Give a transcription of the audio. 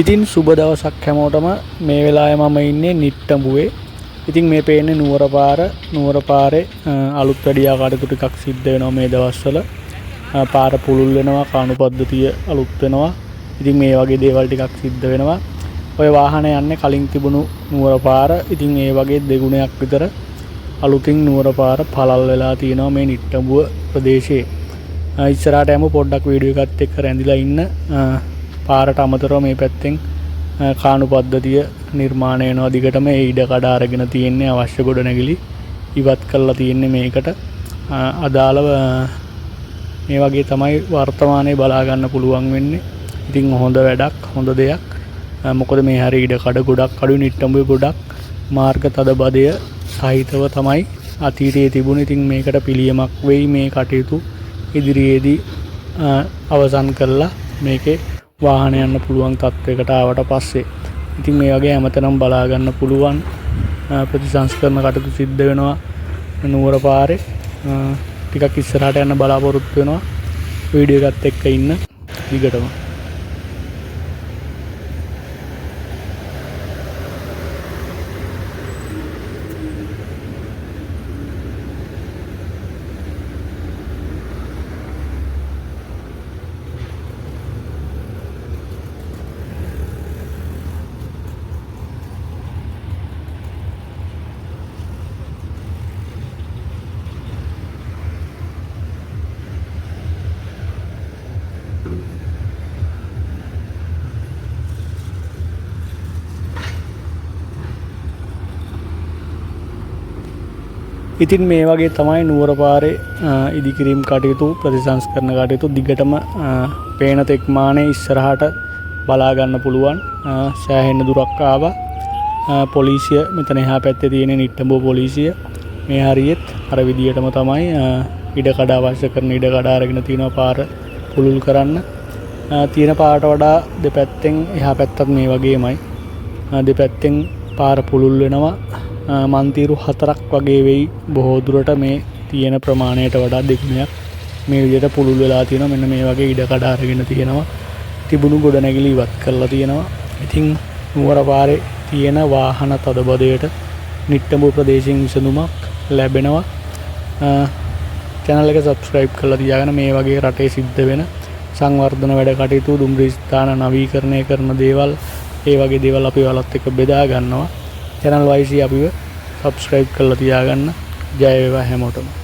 ඉතින් සුබ දවසක් හැමෝටම. මේ වෙලාවේ මම ඉන්නේ නිට්ටඹුවේ. ඉතින් මේ පේන්නේ නුවර පාරේ අලුත් වැඩියා කටයුතු ටිකක් සිද්ධ වෙනවා මේ දවස්වල. පාර පුළුල් වෙනවා, කාණු පද්ධතිය අලුත් වෙනවා. ඉතින් මේ වගේ දේවල් ටිකක් සිද්ධ වෙනවා. ඔය වාහන යන්නේ කලින් තිබුණු නුවර පාර. ඉතින් ඒ වගේ දෙගුණයක් විතර අලුතින් නුවර පාර පළල් වෙලා තියෙනවා මේ නිට්ටඹුව ප්‍රදේශයේ. ඉස්සරහට යමු පොඩ්ඩක් වීඩියෝ එකත් එක්ක රැඳිලා ඉන්න. පාරට අමතරව මේ පැත්තෙන් කාණු පද්ධතිය නිර්මාණය වෙනවා. දිගටම ඒ ඉඩ කඩ අරගෙන තියෙන්නේ අවශ්‍ය ගොඩනැගිලි ඉවත් කරලා තියෙන්නේ මේකට අදාළව. මේ වගේ තමයි වර්තමානයේ බලා ගන්න පුළුවන් වෙන්නේ. ඉතින් හොඳ වැඩක්, හොඳ දෙයක්. මොකද මේ හැරි ඉඩ කඩ ගොඩක් අඩු නිට්ටඹුවේ ගොඩක් මාර්ග තදබදය සහිතව තමයි අතීතයේ තිබුණේ. ඉතින් මේකට පිළියමක් වෙයි මේ කටයුතු ඉදිරියේදී අවසන් කරලා මේකේ වාහන යන්න පුළුවන් තත්වයකට ආවට පස්සේ. ඉතින් මේ වගේ හැමතැනම බලා ගන්න පුළුවන් ප්‍රතිසංස්කරණ කටයුතු සිද්ධ වෙනවා නුවර පාරේ. ටිකක් ඉස්සරහට යන්න බලාපොරොත්තු වෙනවා. වීඩියෝ එකත් එක්ක ඉන්න දිගටම. ඉතින් මේ වගේ තමයි නුවර පාරේ ඉදිකිරීම් කටයුතු, ප්‍රතිසංස්කරණ කටයුතු දිගටම පේන තෙක් මානේ ඉස්සරහට බලා ගන්න පුළුවන්. සෑහෙන දුරක් ආවා. පොලිසිය මෙතන එහා පැත්තේ තියෙන නිට්ටඹුව පොලිසිය මේ හරියෙත් අර විදියටම තමයි ඉඩ කඩ අවශ්‍ය කරන ඉඩ කඩ අරගෙන තියෙනවා පාර පුළුල් කරන්න. තියෙන පාරට වඩා දෙපැත්තෙන් එහා පැත්තත් මේ වගේමයි. දෙපැත්තෙන් පාර පුළුල් වෙනවා. මන්තිරු 4ක් වගේ වෙයි බොහෝ දුරට මේ තියෙන ප්‍රමාණයට වඩා දෙගුණයක් මේ විදිහට පුළුල් වෙලා තියෙනවා. මෙන්න මේ වගේ ඉඩ කඩ අරගෙන තියෙනවා. තිබුණු ගොඩනැගිලි ඉවත් කරලා තියෙනවා. ඉතින් නුවර පාරේ තියෙන වාහන තදබදයට නිට්ටඹුව ප්‍රදේශයෙන් විසඳුමක් ලැබෙනවා. channel එක subscribe කරලා තියාගෙන මේ වගේ රටේ සිද්ධ වෙන සංවර්ධන වැඩ කටයුතු, දුම්රිය ස්ථාන නවීකරණය කරන දේවල්, ඒ වගේ දේවල් අපි ඔයාලත් එක්ක බෙදා ගන්නවා. channel wise අපිව subscribe කරලා තියාගන්න. ජය වේවා හැමෝටම.